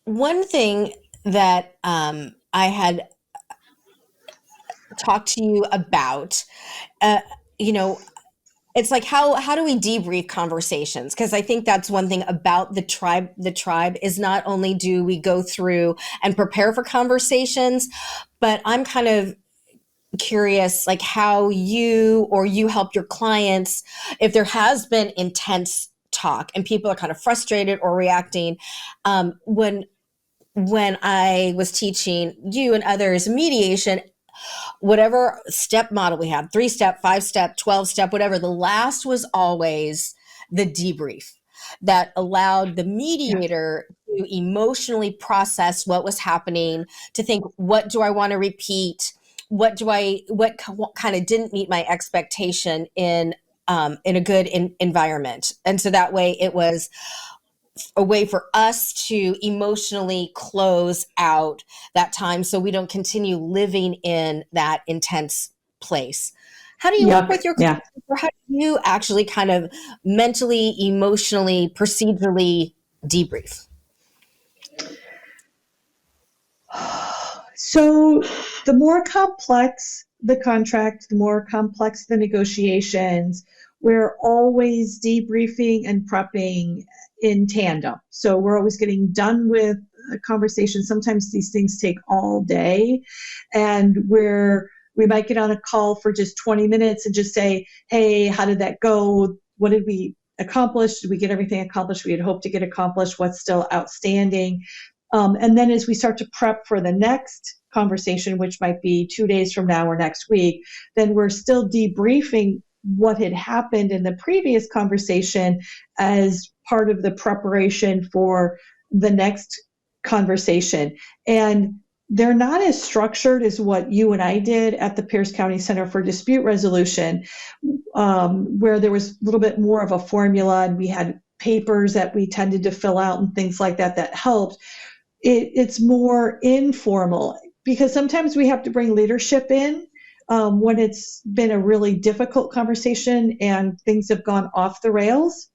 One thing that I had talked to you about, uh, you know, it's like how do we debrief conversations? Because I think that's one thing about the tribe. The tribe is not only do we go through and prepare for conversations, but I'm kind of curious, like how you help your clients if there has been intense talk and people are kind of frustrated or reacting. When I was teaching you and others mediation, whatever step model we had, 3 step, 5 step, 12 step, whatever, the last was always the debrief that allowed the Yeah. mediator to emotionally process what was happening, to think, what do I want to repeat? What kind of didn't meet my expectation in a good environment? And so that way it was a way for us to emotionally close out that time so we don't continue living in that intense place. How do you work Yep. with your Yeah. clients, or how do you actually kind of mentally, emotionally, procedurally debrief? So the more complex the contract, the more complex the negotiations, we're always debriefing and prepping in tandem. So we're always getting done with a conversation. Sometimes these things take all day, and we might get on a call for just 20 minutes and just say, hey, how did that go? What did we accomplish? Did we get everything accomplished we had hoped to get accomplished? What's still outstanding? And then as we start to prep for the next conversation, which might be 2 days from now or next week, then we're still debriefing what had happened in the previous conversation as part of the preparation for the next conversation. And they're not as structured as what you and I did at the Pierce County Center for Dispute Resolution, where there was a little bit more of a formula and we had papers that we tended to fill out and things like that that helped. It's more informal because sometimes we have to bring leadership in when it's been a really difficult conversation and things have gone off the rails.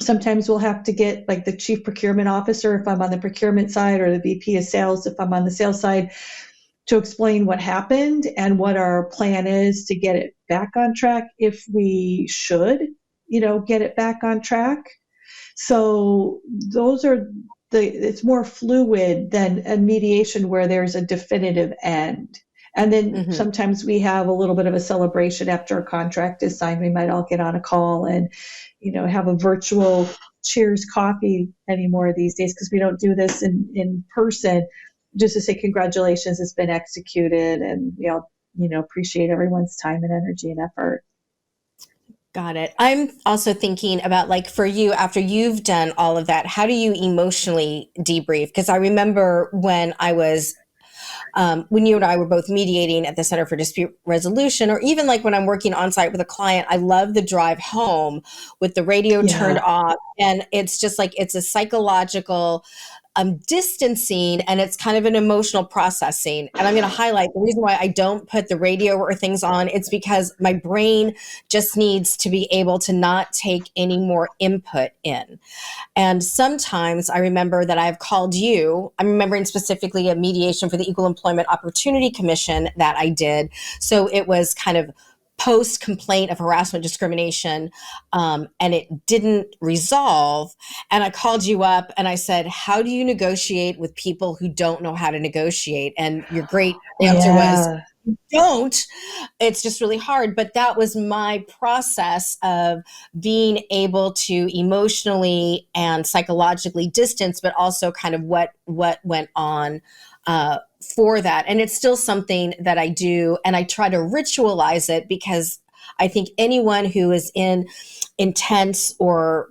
Sometimes we'll have to get like the chief procurement officer if I'm on the procurement side, or the VP of sales if I'm on the sales side, to explain what happened and what our plan is to get it back on track if we should, get it back on track. So those are it's more fluid than a mediation where there's a definitive end. And then Mm-hmm. sometimes we have a little bit of a celebration after a contract is signed. We might all get on a call and, have a virtual cheers coffee anymore these days because we don't do this in person, just to say congratulations, it's been executed, and we all, appreciate everyone's time and energy and effort. Got it. I'm also thinking about, like, for you, after you've done all of that, how do you emotionally debrief? Because I remember when you and I were both mediating at the Center for Dispute Resolution, or even like when I'm working on site with a client, I love the drive home with the radio turned Yeah. off. And it's just like, it's a psychological distancing, and it's kind of an emotional processing. And I'm going to highlight the reason why I don't put the radio or things on. It's because my brain just needs to be able to not take any more input in. And sometimes I remember that I've called you. I'm remembering specifically a mediation for the Equal Employment Opportunity Commission that I did. So it was kind of post complaint of harassment, discrimination, and it didn't resolve. And I called you up and I said, how do you negotiate with people who don't know how to negotiate? And your great answer was, Yeah. don't. It's just really hard. But that was my process of being able to emotionally and psychologically distance, but also kind of what went on for that. And it's still something that I do, and I try to ritualize it, because I think anyone who is in intense or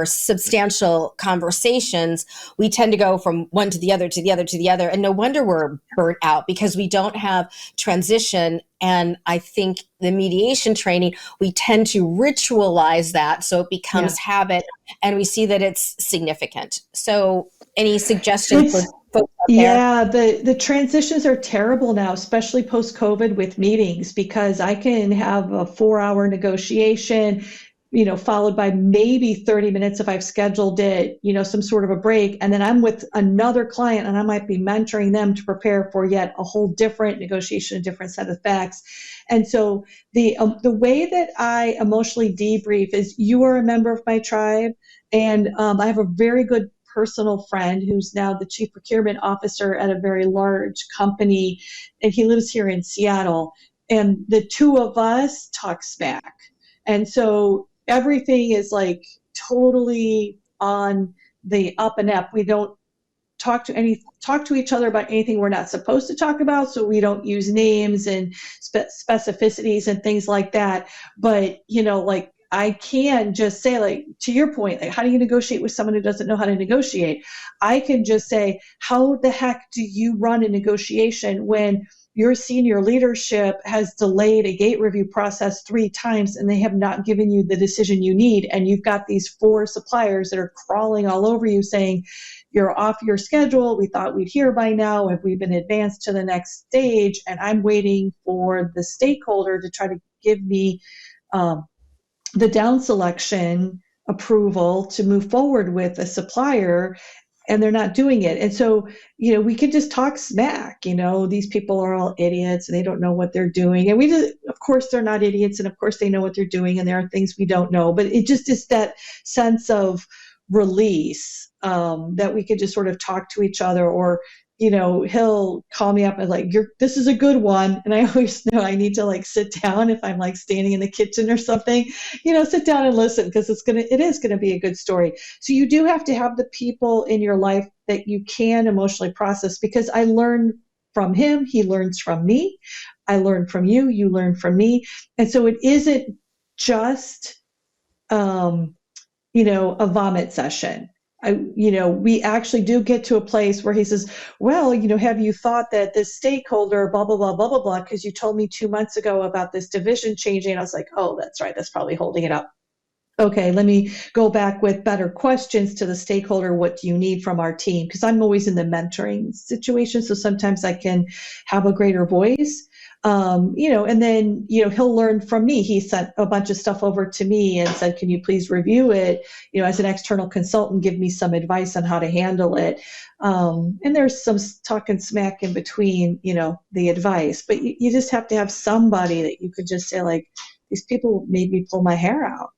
substantial conversations, we tend to go from one to the other, to the other, to the other. And no wonder we're burnt out, because we don't have transition. And I think the mediation training, we tend to ritualize that so it Yeah. becomes habit, and we see that it's significant. So any suggestions for It's folks out there? Yeah, the transitions are terrible now, especially post COVID with meetings, because I can have a 4-hour negotiation. followed by maybe 30 minutes if I've scheduled it, some sort of a break. And then I'm with another client and I might be mentoring them to prepare for yet a whole different negotiation, a different set of facts. And so the way that I emotionally debrief is, you are a member of my tribe. And I have a very good personal friend who's now the chief procurement officer at a very large company. And he lives here in Seattle. And the two of us talk smack. And so everything is like totally on the up and up. We don't talk to each other about anything we're not supposed to talk about. So we don't use names and specificities and things like that. But, like, I can just say, like, to your point, like, how do you negotiate with someone who doesn't know how to negotiate? I can just say, how the heck do you run a negotiation when your senior leadership has delayed a gate review process 3 times and they have not given you the decision you need, and you've got these 4 suppliers that are crawling all over you saying, you're off your schedule, we thought we'd hear by now, have we been advanced to the next stage? And I'm waiting for the stakeholder to try to give me the down selection approval to move forward with a supplier, and they're not doing it. And so, we could just talk smack, these people are all idiots and they don't know what they're doing. And of course they're not idiots, and of course they know what they're doing, and there are things we don't know, but it just is that sense of release, that we could just sort of talk to each other. Or, he'll call me up and like, this is a good one. And I always know I need to like sit down if I'm like standing in the kitchen or something, sit down and listen, because it is going to be a good story. So you do have to have the people in your life that you can emotionally process, because I learn from him, he learns from me, I learn from you, you learn from me. And so it isn't just, a vomit session. We actually do get to a place where he says, well, have you thought that this stakeholder, blah, blah, blah, blah, blah, blah, because you told me 2 months ago about this division changing. And I was like, oh, that's right. That's probably holding it up. Okay, let me go back with better questions to the stakeholder. What do you need from our team? Because I'm always in the mentoring situation. So sometimes I can have a greater voice. And then, he'll learn from me. He sent a bunch of stuff over to me and said, can you please review it? As an external consultant, give me some advice on how to handle it. And there's some talking smack in between, the advice, but you just have to have somebody that you could just say, like, these people made me pull my hair out.